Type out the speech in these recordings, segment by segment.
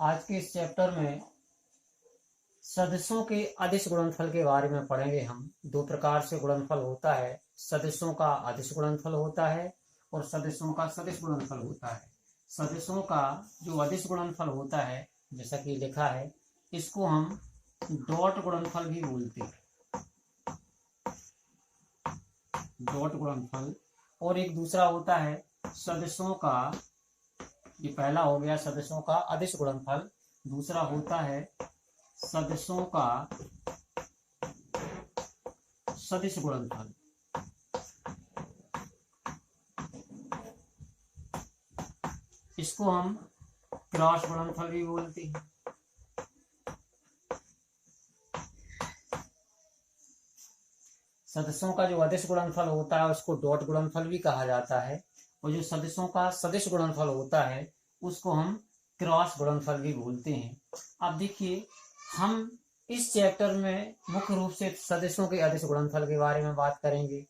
आज के इस चैप्टर में सदस्यों के अदिश गुणनफल के बारे में पढ़ेंगे हम। दो प्रकार से गुणनफल होता है, सदस्यों का अदिश गुणनफल होता है और सदस्यों का सदिश गुणनफल होता है। सदस्यों का जो अदिश गुणनफल होता है, जैसा कि लिखा है, इसको हम डॉट गुणनफल भी बोलते हैं, डॉट गुणनफल। और एक दूसरा होता है सदस्यों का, ये पहला हो गया सदस्यों का अदिश गुणनफल, दूसरा होता है सदस्यों का सदिश गुणनफल। इसको हम क्रॉस गुणनफल भी बोलते हैं। सदस्यों का जो अदिश गुणनफल होता है उसको डॉट गुणनफल भी कहा जाता है, और जो सदस्यों का सदिश गुणनफल होता है उसको हम क्रॉस गुणनफल भी बोलते हैं। अब देखिए, हम इस चैप्टर में मुख्य रूप से सदस्यों के अदिश गुणनफल के बारे में बात करेंगे।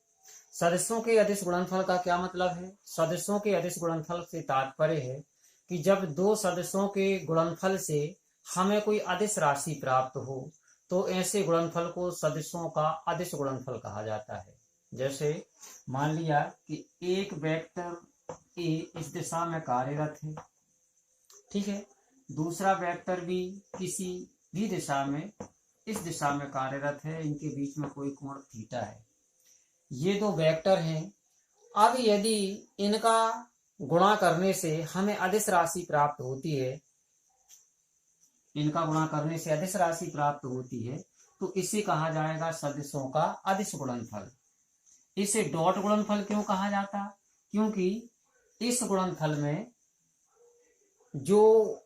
सदस्यों के अदिश गुणनफल का क्या मतलब है? सदस्यों के अदिश गुणनफल से तात्पर्य है कि जब दो सदस्यों के गुणनफल से हमें कोई अदिश राशि प्राप्त हो तो ऐसे गुणनफल को सदस्यों का अदिश गुणनफल कहा जाता है। जैसे मान लिया कि एक वेक्टर ए इस दिशा में कार्यरत है, ठीक है, दूसरा वेक्टर भी किसी भी दिशा में इस दिशा में कार्यरत है, इनके बीच में कोई कोण थीटा है। ये दो वेक्टर हैं। अब यदि इनका गुणा करने से हमें अदिश राशि प्राप्त होती है, इनका गुणा करने से अदिश राशि प्राप्त होती है, तो इसे कहा जाएगा सदस्यों का अदिश गुणनफल। इसे डॉट गुणनफल क्यों कहा जाता? क्योंकि इस गुणनफल में जो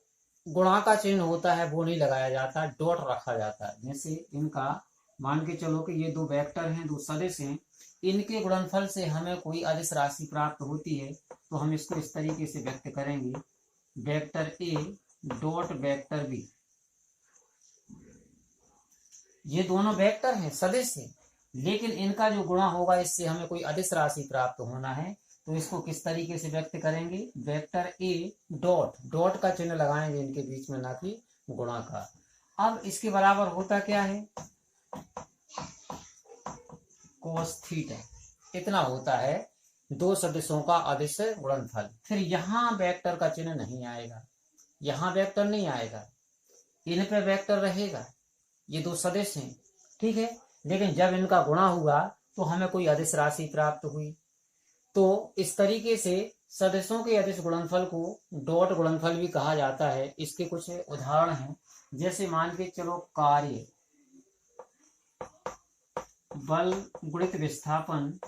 गुणा का चिन्ह होता है वो नहीं लगाया जाता, डॉट रखा जाता है। जैसे इनका मान के चलो कि ये दो वेक्टर हैं, दो सदिश हैं, इनके गुणनफल से हमें कोई अदिश राशि प्राप्त होती है तो हम इसको इस तरीके से व्यक्त करेंगे, vector A dot vector B. ये दोनों वेक्टर हैं, सदिश हैं, लेकिन इनका जो गुणा होगा इससे हमें कोई अदिश राशि प्राप्त होना है, तो इसको किस तरीके से व्यक्त करेंगे? वेक्टर ए डॉट, डॉट का चिन्ह लगाएंगे इनके बीच में, ना कि गुणा का। अब इसके बराबर होता क्या है? कोस थीटा, इतना होता है दो सदस्यों का अदिश गुणनफल। फिर यहाँ वेक्टर का चिन्ह नहीं आएगा, यहाँ वेक्टर नहीं आएगा, इन पे वेक्टर रहेगा। ये दो सदिश हैं, ठीक है, लेकिन जब इनका गुणा हुआ तो हमें कोई अदिश राशि प्राप्त हुई। तो इस तरीके से सदस्यों के अदिश गुणनफल को डॉट गुणनफल भी कहा जाता है। इसके कुछ उदाहरण हैं, जैसे मान के चलो कार्य बल गुणित विस्थापन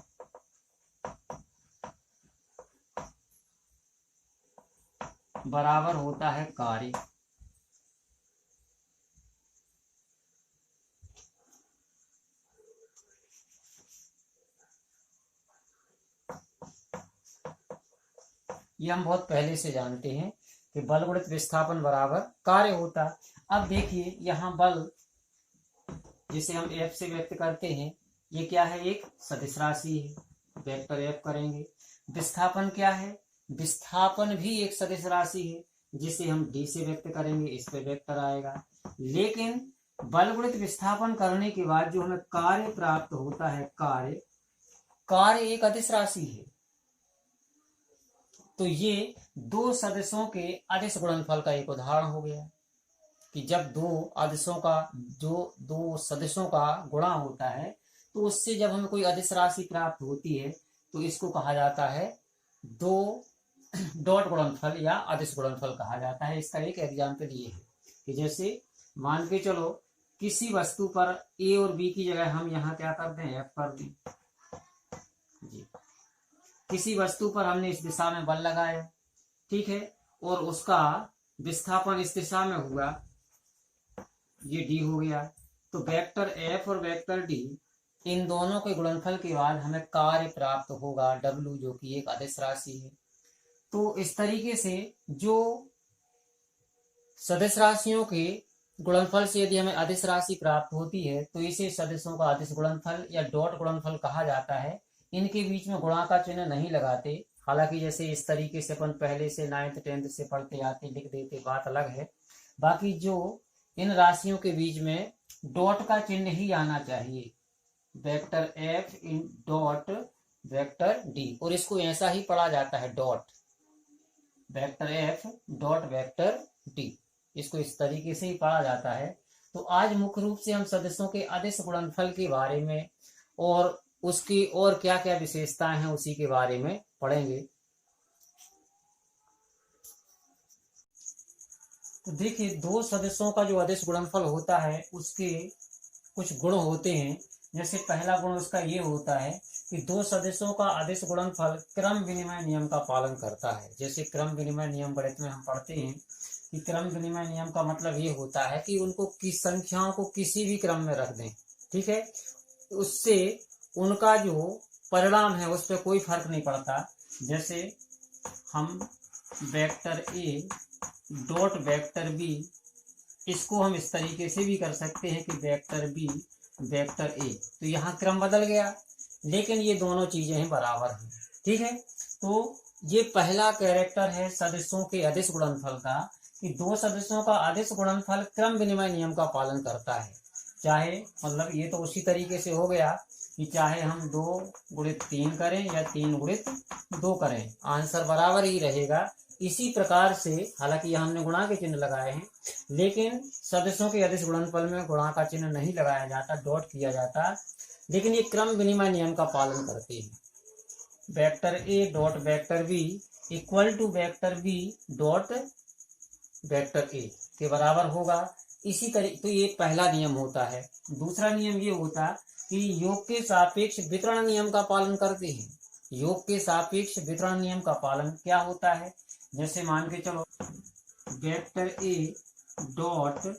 बराबर होता है कार्य। ये हम बहुत पहले से जानते हैं कि बल गुणित विस्थापन बराबर कार्य होता है। अब देखिए, यहाँ बल जिसे हम एफ से व्यक्त करते हैं, ये क्या है? एक सदिश राशि है, वेक्टर एफ करेंगे। विस्थापन क्या है? विस्थापन भी एक सदिश राशि है, जिसे हम डी से व्यक्त करेंगे, इस पे वेक्टर आएगा। लेकिन बल गुणित विस्थापन करने के बाद जो हमें कार्य प्राप्त होता है, कार्य एक अदिश राशि है। तो ये दो सदस्यों के अदिश गुणनफल का एक उदाहरण हो गया कि जब दो सदस्यों का गुणा होता है तो उससे जब हमें कोई अदिश राशि प्राप्त होती है तो इसको कहा जाता है दो डॉट गुणनफल या अदिश गुणनफल कहा जाता है। इसका एक एग्जाम्पल ये है कि जैसे मान के चलो किसी वस्तु पर ए और बी की जगह हम यहाँ क्या कर दें? एफ कर दें जी। किसी वस्तु पर हमने इस दिशा में बल लगाया, ठीक है, और उसका विस्थापन इस दिशा में हुआ, ये डी हो गया। तो वेक्टर एफ और वेक्टर डी, इन दोनों के गुणनफल के बाद हमें कार्य प्राप्त होगा डब्ल्यू, जो कि एक अदिश राशि है। तो इस तरीके से जो सदिश राशियों के गुणनफल से यदि हमें अदिश राशि प्राप्त होती है तो इसे सदस्यों का अदिश गुणनफल या डॉट गुणनफल कहा जाता है। इनके बीच में गुणा का चिन्ह नहीं लगाते, हालांकि जैसे इस तरीके से अपन पहले से 9th 10th से पढ़ते आते लिख देते, बात अलग है। बाकी जो इन राशियों के बीच में डॉट का चिन्ह ही आना चाहिए, vector F in dot vector D, और इसको ऐसा ही पढ़ा जाता है, dot vector F dot vector D, इसको इस तरीके से ही पढ़ा जाता है। तो आज मुख्य रूप से हम सदिशों के अदिश गुणनफल के बारे में और उसकी और क्या क्या विशेषताएं हैं उसी के बारे में पढ़ेंगे। तो देखिए, दो सदिशों का जो अदिश गुणनफल होता है उसके कुछ गुण होते हैं। जैसे पहला गुण उसका ये होता है कि दो सदिशों का अदिश गुणनफल क्रम विनिमय नियम का पालन करता है। जैसे क्रम विनिमय नियम गणित में हम पढ़ते हैं कि क्रम विनिमय नियम का मतलब ये होता है कि उनको किस संख्याओं को किसी भी क्रम में रख दें, ठीक है, उससे उनका जो परिणाम है उस पर कोई फर्क नहीं पड़ता। जैसे हम vector A dot vector B, इसको हम इस तरीके से भी कर सकते हैं कि वेक्टर बी वेक्टर ए, तो यहाँ क्रम बदल गया लेकिन ये दोनों चीजें हैं बराबर हैं, ठीक है। तो ये पहला कैरेक्टर है सदिशों के अदिश गुणनफल का कि दो सदिशों का अदिश गुणनफल क्रम विनिमय नियम का पालन करता है। चाहे मतलब ये तो उसी तरीके से हो गया कि चाहे हम 2 गुणित 3 करें या 3 गुणित 2 करें, आंसर बराबर ही रहेगा। इसी प्रकार से, हालांकि यहाँ हमने गुणा के चिन्ह लगाए हैं, लेकिन सदिशों के अदिश गुणनफल में गुणा का चिन्ह नहीं लगाया जाता, डॉट किया जाता, लेकिन ये क्रम विनिमय नियम का पालन करते हैं। Vector A dot vector B equal to vector B dot vector A के बराबर होगा। इसी तरीके, तो ये पहला नियम होता है। दूसरा नियम ये होता कि योग के सापेक्ष वितरण नियम का पालन करते हैं। योग के सापेक्ष वितरण नियम का पालन क्या होता है, जैसे मान के चलो वेक्टर ए डॉट,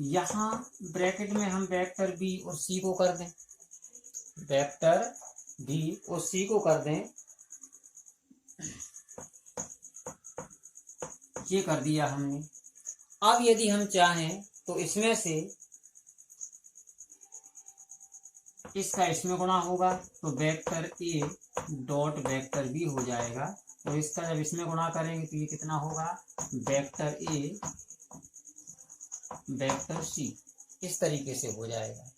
यहाँ ब्रैकेट में हम वेक्टर बी और सी को कर दें, वेक्टर बी और सी को कर दें, ये कर दिया हमने। अब यदि हम चाहें तो इसमें से इसका इसमें गुणा होगा तो vector A dot vector B हो जाएगा, और इसका जब इसमें गुणा करेंगे तो ये कितना होगा, वेक्टर ए वेक्टर सी, इस तरीके से हो जाएगा।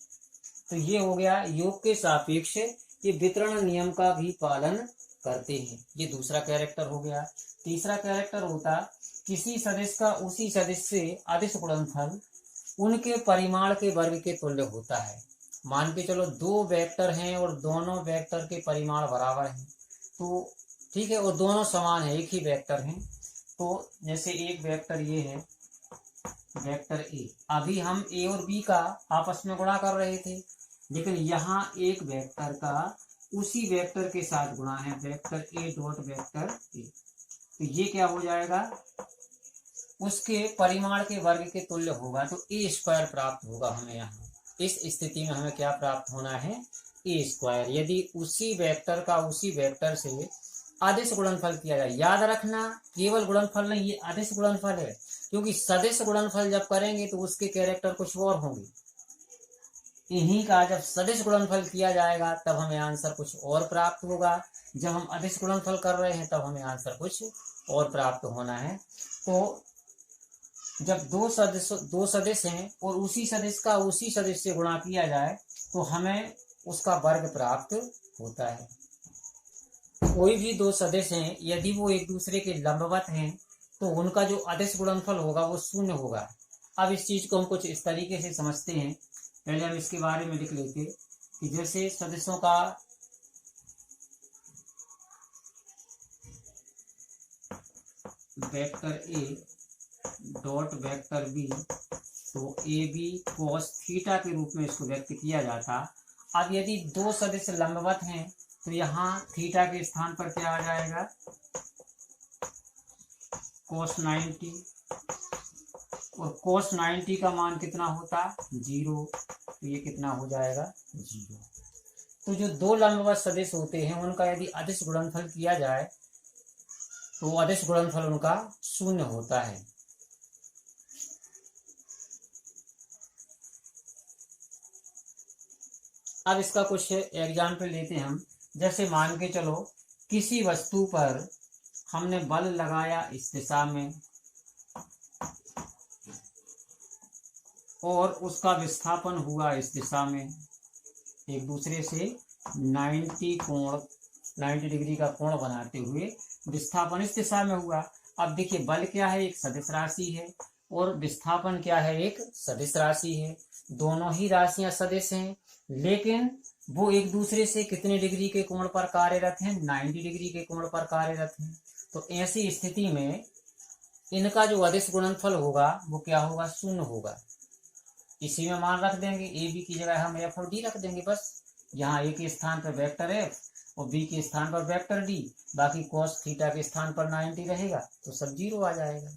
तो ये हो गया योग के सापेक्ष ये वितरण नियम का भी पालन करते हैं, ये दूसरा कैरेक्टर हो गया। तीसरा कैरेक्टर होता किसी सदिश का उसी सदिश से अदिश गुणनफल उनके परिमाण के वर्ग के तुल्य होता है। मान के चलो 2 वेक्टर हैं और दोनों वेक्टर के परिमाण बराबर हैं, तो ठीक है, और दोनों समान है, एक ही वेक्टर हैं। तो जैसे एक वेक्टर ये है वेक्टर ए, अभी हम ए और बी का आपस में गुणा कर रहे थे, लेकिन यहाँ एक वेक्टर का उसी वेक्टर के साथ गुणा है, वेक्टर ए डॉट वेक्टर ए, तो ये क्या हो जाएगा, उसके परिमाण के वर्ग के तुल्य होगा, तो ए स्क्वायर प्राप्त होगा हमें। यहाँ इस स्थिति में हमें क्या प्राप्त होना है, ए स्क्वायर, यदि उसी वेक्टर का उसी वेक्टर से अदिश गुणनफल किया जाए। याद रखना, केवल गुणनफल नहीं, ये अदिश गुणनफल है, क्योंकि सदिश गुणनफल जब करेंगे तो उसके कैरेक्टर कुछ और होंगे। इन्हीं का जब सदिश गुणनफल किया जाएगा तब हमें आंसर कुछ और प्राप्त होगा, जब हम अदिश गुणनफल कर रहे हैं तब हमें आंसर कुछ और प्राप्त होना है। तो जब दो सदिश हैं और उसी सदिश का उसी सदिश से गुणा किया जाए तो हमें उसका वर्ग प्राप्त होता है। कोई भी 2 सदिश हैं, यदि वो एक दूसरे के लंबवत हैं तो उनका जो अदिश गुणनफल होगा वो 0 होगा। अब इस चीज को हम कुछ इस तरीके से समझते हैं, पहले हम इसके बारे में लिख लेते कि जैसे सदिशों का vector A dot vector B, तो ए बी कॉस थीटा के रूप में इसको व्यक्त किया जाता। अब यदि 2 सदिश लंबवत हैं तो यहाँ थीटा के स्थान पर क्या आ जाएगा, cos 90, और cos 90 का मान कितना होता, 0, तो ये कितना हो जाएगा, 0। तो जो 2 लंबवत सदिश होते हैं उनका यदि अदिश गुणनफल किया जाए तो अदिश गुणनफल उनका 0 होता है। अब इसका कुछ एग्जाम्पल लेते हैं हम। जैसे मान के चलो किसी वस्तु पर हमने बल लगाया इस दिशा में, और उसका विस्थापन हुआ इस दिशा में, एक दूसरे से 90 डिग्री का कोण बनाते हुए विस्थापन इस दिशा में हुआ। अब देखिए बल क्या है, एक सदिश राशि है, और विस्थापन क्या है, एक सदिश राशि है। दोनों ही राशियां सदिश हैं, लेकिन वो एक दूसरे से कितने डिग्री के कोण पर कार्यरत हैं, 90 डिग्री के कोण पर कार्यरत हैं। तो ऐसी स्थिति में इनका जो अदिश गुणनफल होगा वो क्या होगा, शून्य होगा। इसी में मान रख देंगे, ए बी की जगह हम एफ और डी रख देंगे बस। यहाँ ए के स्थान पर वेक्टर एफ और बी के स्थान पर वेक्टर डी, बाकी कॉस थीटा के स्थान पर 90 रहेगा, तो सब 0 आ जाएगा।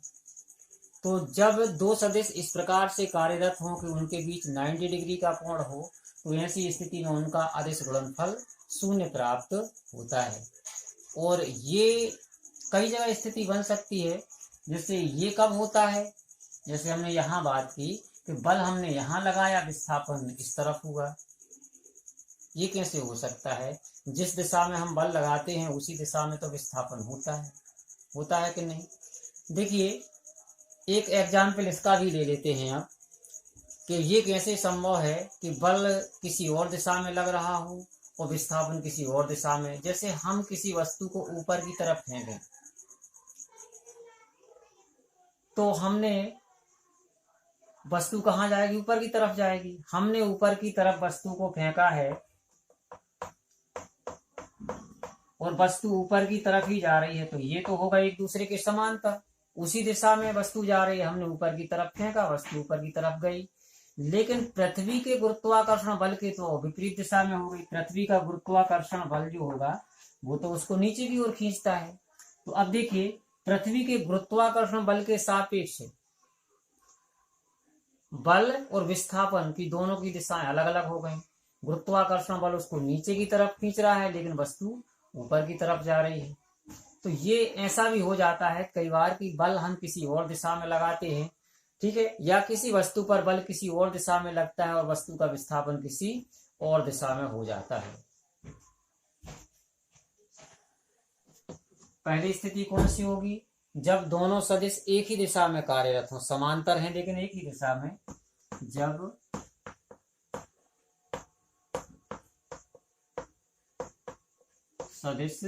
तो जब दो सदिश इस प्रकार से कार्यरत हों कि उनके बीच 90 डिग्री का कोण हो, तो ऐसी स्थिति में उनका अदिश गुणनफल शून्य प्राप्त होता है। और ये कई जगह स्थिति बन सकती है। जैसे ये कब होता है, जैसे हमने यहाँ बात की कि बल हमने यहाँ लगाया, विस्थापन इस तरफ हुआ। ये कैसे हो सकता है, जिस दिशा में हम बल लगाते हैं उसी दिशा में तो विस्थापन होता है कि नहीं। देखिए एक एग्जाम्पल इसका भी ले लेते हैं अब, कि ये कैसे संभव है कि बल किसी और दिशा में लग रहा हो और विस्थापन किसी और दिशा में। जैसे हम किसी वस्तु को ऊपर की तरफ फेंकें, तो हमने वस्तु कहाँ जाएगी, ऊपर की तरफ जाएगी। हमने ऊपर की तरफ वस्तु को फेंका है और वस्तु ऊपर की तरफ ही जा रही है, तो ये तो होगा एक दूसरे के समांतर। उसी दिशा में वस्तु जा रही है, हमने ऊपर की तरफ फेंका, वस्तु ऊपर की तरफ गई। लेकिन पृथ्वी के गुरुत्वाकर्षण बल के तो विपरीत दिशा में हो गई। पृथ्वी का गुरुत्वाकर्षण बल जो होगा वो तो उसको नीचे की ओर खींचता है। तो अब देखिए पृथ्वी के गुरुत्वाकर्षण बल के सापेक्ष बल और विस्थापन की दोनों की दिशाएं अलग अलग हो गई। गुरुत्वाकर्षण बल उसको नीचे की तरफ खींच रहा है, लेकिन वस्तु ऊपर की तरफ जा रही है। तो ये ऐसा भी हो जाता है कई बार कि बल हम किसी और दिशा में लगाते हैं, ठीक है, या किसी वस्तु पर बल किसी और दिशा में लगता है और वस्तु का विस्थापन किसी और दिशा में हो जाता है। पहली स्थिति कौन सी होगी, जब दोनों सदिश एक ही दिशा में कार्यरत हों, समांतर हैं लेकिन एक ही दिशा में। जब सदिश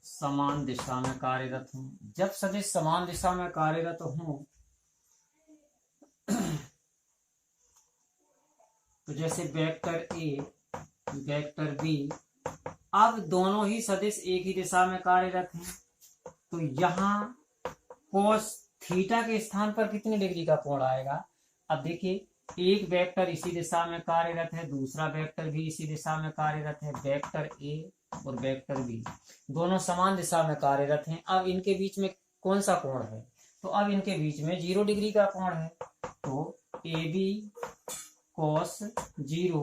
समान दिशा में कार्यरत हों, जब सदिश समान दिशा में कार्यरत हों, तो जैसे वेक्टर ए वेक्टर बी, अब दोनों ही सदिश एक ही दिशा में कार्यरत हैं, तो यहाँ कोस थीटा के स्थान पर कितने डिग्री का कोण आएगा। अब देखिए एक वेक्टर इसी दिशा में कार्यरत है, दूसरा वेक्टर भी इसी दिशा में कार्यरत है। वेक्टर ए और वेक्टर बी दोनों समान दिशा में कार्यरत हैं। अब इनके बीच में कौन सा कोण है, तो अब इनके बीच में 0 डिग्री का कोण है। तो ए बी कॉस 0,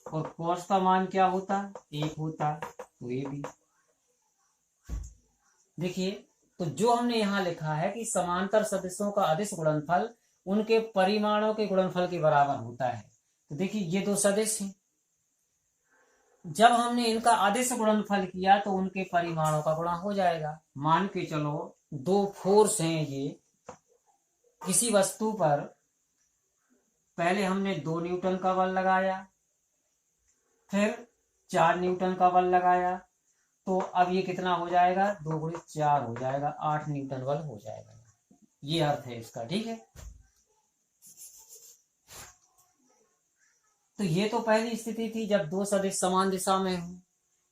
और कॉस का मान क्या होता, 1 होता, तो ए बी। देखिए तो जो हमने यहाँ लिखा है कि समांतर सदिशों का अदिश गुणनफल उनके परिमाणों के गुणनफल के बराबर होता है। तो देखिए ये दो सदिश हैं, जब हमने इनका अदिश गुणनफल किया तो उनके परिमाणों का गुणा हो जाएगा। मान के चलो दो फोर्स हैं, ये किसी वस्तु पर पहले हमने 2 न्यूटन का बल लगाया, फिर 4 न्यूटन का बल लगाया, तो अब ये कितना हो जाएगा, 2 गुणित 4 हो जाएगा, 8 न्यूटन बल हो जाएगा। ये अर्थ है इसका, ठीक है। तो ये तो पहली स्थिति थी जब दो सदिश समान दिशा में हो।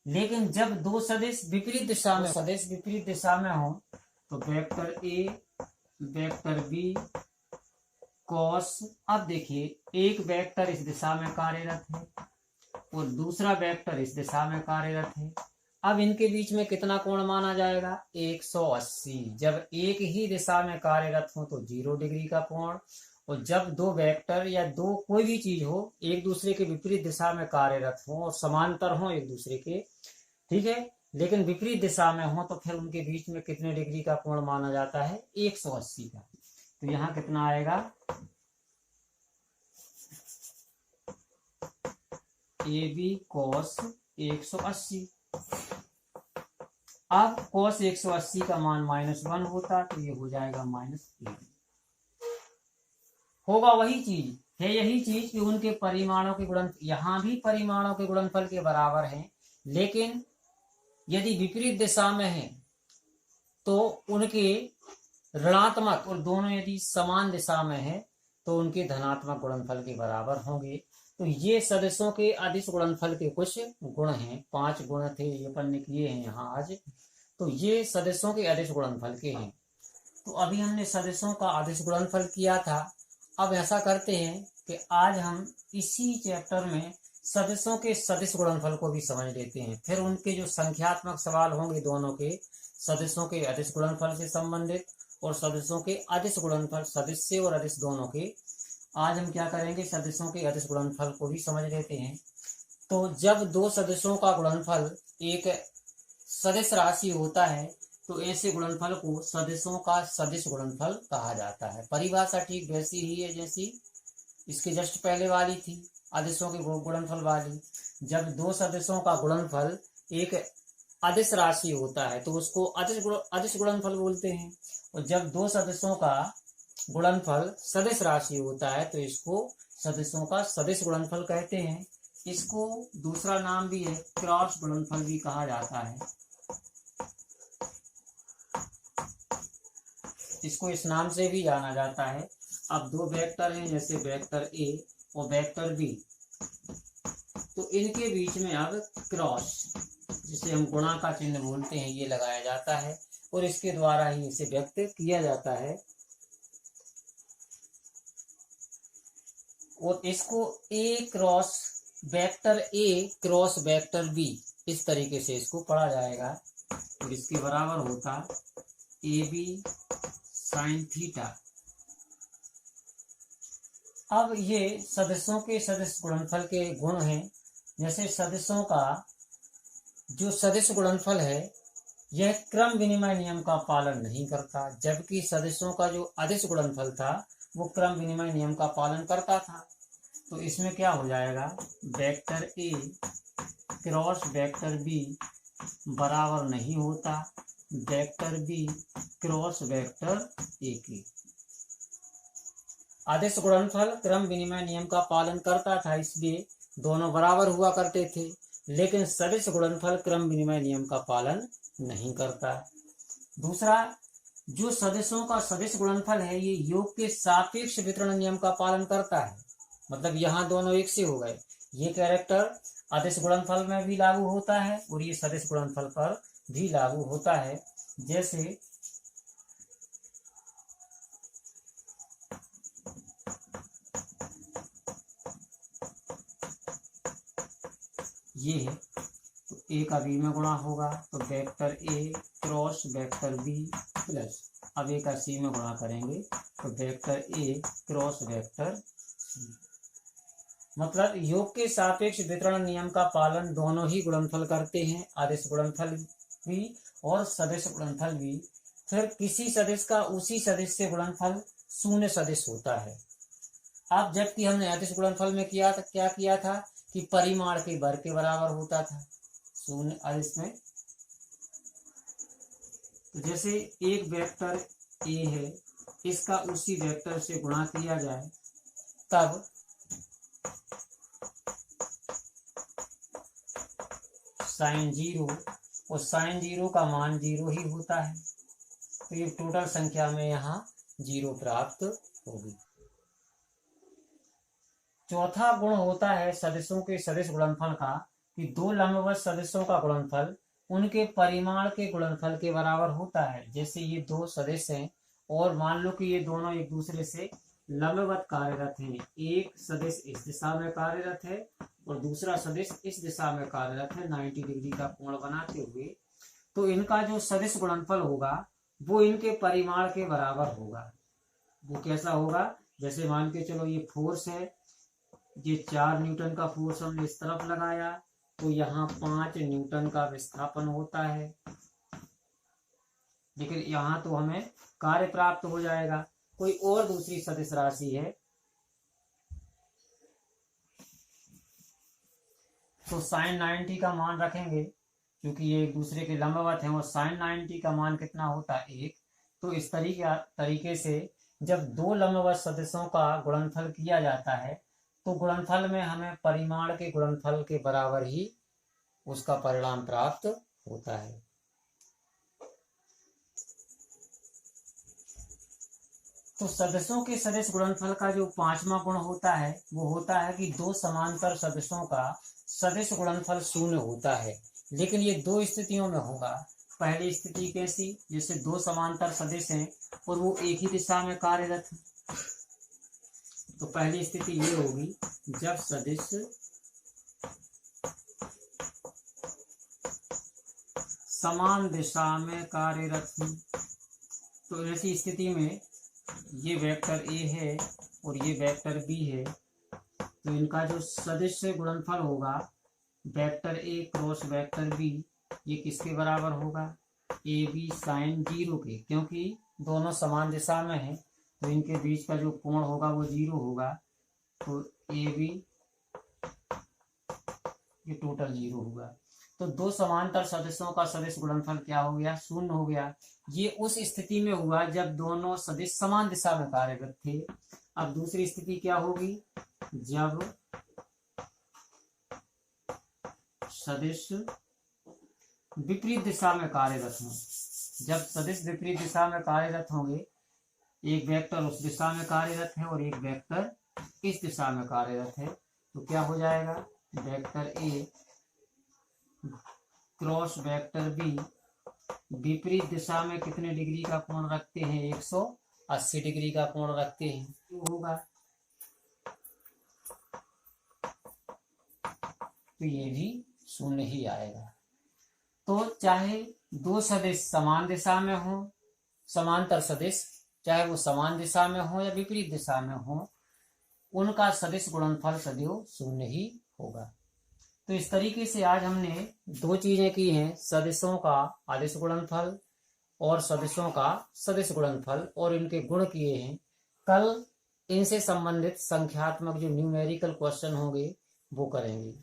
लेकिन जब दो सदिश विपरीत दिशा में हो, तो vector A vector B cos, अब देखिए एक वेक्टर इस दिशा में कार्यरत है और दूसरा वेक्टर इस दिशा में कार्यरत है। अब इनके बीच में कितना कोण माना जाएगा, 180। जब एक ही दिशा में कार्यरत हो तो 0 डिग्री का कोण, और जब दो वेक्टर या दो कोई भी चीज हो एक दूसरे के विपरीत दिशा में कार्यरत हो और समांतर हो एक दूसरे के, ठीक है, लेकिन विपरीत दिशा में हो, तो फिर उनके बीच में कितने डिग्री का कोण माना जाता है, 180 का। तो यहाँ कितना आएगा, ए बी कॉस 180। अब कॉस 180 का मान -1 होता, तो ये हो जाएगा -1। होगा वही चीज है, यही चीज कि उनके परिमाणों के गुणन, यहाँ भी परिमाणों के गुणनफल के बराबर हैं, लेकिन यदि विपरीत दिशा में है तो उनके ऋणात्मक, और दोनों यदि समान दिशा में है तो उनके धनात्मक गुणनफल के बराबर होंगे। तो ये सदिशों के अदिश गुणनफल के कुछ गुण हैं, 5 गुण थे ये अपन ने किए हैं यहाँ आज। तो ये सदिशों के अदिश गुणनफल के हैं। तो अभी हमने सदिशों का अदिश गुणनफल किया था। अब ऐसा करते हैं कि आज हम इसी चैप्टर में सदिशों के सदिश गुणनफल को भी समझ लेते हैं। फिर उनके जो संख्यात्मक सवाल होंगे दोनों के, सदिशों के अदिश गुणनफल से संबंधित और सदिशों के अदिश गुणनफल, सदिश और अदिश दोनों के, आज हम क्या करेंगे, सदिशों के अदिश गुणनफल को भी समझ लेते हैं। तो जब दो सदिशों का गुणनफल एक सदिश राशि होता है तो ऐसे गुणनफल को सदिशों का सदिश गुणनफल कहा जाता है। परिभाषा ठीक वैसी ही है जैसी इसके जस्ट पहले वाली थी, अदिशों के गुणनफल वाली। जब दो सदिशों का गुणनफल एक अदिश राशि होता है तो उसको अदिश गुणनफल बोलते हैं, और जब दो सदिशों का गुणनफल सदिश राशि होता है तो इसको सदिशों का सदिश गुणनफल कहते हैं। इसको दूसरा नाम भी है, क्रॉस गुणनफल भी कहा जाता है। इसको इस नाम से भी जाना जाता है। अब दो वेक्टर हैं, जैसे वेक्टर ए और वेक्टर बी, तो इनके बीच में अब क्रॉस, जिसे हम गुणा का चिन्ह बोलते हैं, ये लगाया जाता है और इसके द्वारा ही इसे व्यक्त किया जाता है। और इसको ए क्रॉस वेक्टर बी, इस तरीके से इसको पढ़ा जाएगा। और इसके बराबर होता ए बी साइन थीटा। अब ये सदिशों के सदिश गुणनफल के गुण हैं। जैसे सदिशों का जो सदिश गुणनफल है यह क्रम विनिमय नियम का पालन नहीं करता, जबकि सदिशों का जो अदिश गुणनफल था वो क्रम विनिमय नियम का पालन करता था। तो इसमें क्या हो जाएगा, vector A cross vector B बराबर नहीं होता vector B cross vector A के। आदेश गुणनफल क्रम विनिमय नियम का पालन करता था, इसलिए दोनों बराबर हुआ करते थे, लेकिन सदिश गुणनफल क्रम विनिमय नियम का पालन नहीं करता। दूसरा, जो सदिशों का सदिश गुणनफल है ये योग के सापेक्ष वितरण नियम का पालन करता है। मतलब यहाँ दोनों एक से हो गए। ये कैरेक्टर आदेश गुणनफल में भी लागू होता है और ये सदिश गुणनफल पर भी लागू होता है। जैसे ये है, तो ए का बी में गुणा होगा तो vector A cross vector B plus, अब ए का सी में गुणा करेंगे तो vector A cross vector C. मतलब योग के सापेक्ष वितरण नियम का पालन दोनों ही गुणनफल करते हैं, आदेश गुणनफल भी और सदिश गुणनफल भी। फिर किसी सदिश का उसी सदिश से गुणनफल शून्य सदिश होता है। अब जबकि हमने आदेश गुणनफल में क्या किया था कि परिमाण के वर्ग के बराबर होता था शून्य आदेश में। तो जैसे एक वेक्टर ए है, इसका उसी वेक्टर से गुणा किया जाए तब साइन 0, और साइन 0 का मान 0 ही होता है, तो ये टोटल संख्या में यहाँ 0 प्राप्त होगी। चौथा गुण होता है सदिशों के सदिश गुणनफल का कि दो लंबवत सदिशों का गुणनफल उनके परिमाण के गुणनफल के बराबर होता है। जैसे ये दो सदिश हैं और मान लो कि ये दोनों एक दूसरे से लंबवत कार्यरत हैं, एक सदिश इस दिशा में कार्यरत है और दूसरा सदिश इस दिशा में कार्यरत है 90 डिग्री का कोण बनाते हुए, तो इनका जो सदिश गुणनफल होगा वो इनके परिमाण के बराबर होगा। वो कैसा होगा, जैसे मान के चलो ये फोर्स है, ये 4 न्यूटन का फोर्स हमने इस तरफ लगाया तो यहाँ 5 न्यूटन का विस्थापन होता है, लेकिन यहाँ तो हमें कार्य प्राप्त हो जाएगा। कोई और दूसरी सदिश राशि है तो साइन 90 का मान रखेंगे, क्योंकि ये एक दूसरे के लंबवत हैं और साइन 90 का मान कितना होता है 1। तो इस तरीके से जब दो लंबवत सदिशों का गुणनफल किया जाता है तो गुणनफल में हमें परिमाण के गुणनफल के बराबर ही उसका परिणाम प्राप्त होता है। तो सदिशों के सदिश गुणनफल का जो पांचवा गुण होता है वो होता है कि दो समांतर सदिशों का सदिश गुणनफल शून्य होता है, लेकिन ये दो स्थितियों में होगा। पहली स्थिति कैसी, जैसे दो समांतर सदिश हैं और वो एक ही दिशा में कार्यरत हैं। तो पहली स्थिति ये होगी जब सदिश समान दिशा में कार्यरत हैं। तो ऐसी स्थिति में ये वेक्टर ए है और ये वेक्टर बी है, तो इनका जो सदिश गुणनफल होगा vector A cross vector B, ये किसके बराबर होगा, ए बी साइन 0 के, क्योंकि दोनों समान दिशा में हैं तो इनके बीच का जो कोण होगा वो 0 होगा। तो ए बी ये टोटल 0 होगा। तो दो समांतर सदिशों का सदिश गुणनफल क्या हो गया, शून्य हो गया। ये उस स्थिति में हुआ जब दोनों सदिश समान दिशा में कार्यरत थे। अब दूसरी स्थिति क्या होगी, जब सदिश विपरीत दिशा में कार्यरत हों। जब सदिश विपरीत दिशा में कार्यरत होंगे, एक वेक्टर उस दिशा में कार्यरत है और एक वेक्टर इस दिशा में कार्यरत है, तो क्या हो जाएगा, vector A cross vector B विपरीत दिशा में कितने डिग्री का कोण रखते हैं, 180 डिग्री का कोण रखते हैं, तो होगा। तो ये भी शून्य ही आएगा। तो चाहे दो सदिश समान दिशा में हो, समांतर सदिश, चाहे वो समान दिशा में हो या विपरीत दिशा में हो, उनका सदिश गुणनफल सदैव शून्य ही होगा। तो इस तरीके से आज हमने दो चीजें की हैं, सदिशों का अदिश गुणनफल और सदिशों का सदिश गुणनफल, और इनके गुण किए हैं। कल इनसे संबंधित संख्यात्मक जो न्यूमेरिकल क्वेश्चन होंगे वो करेंगे।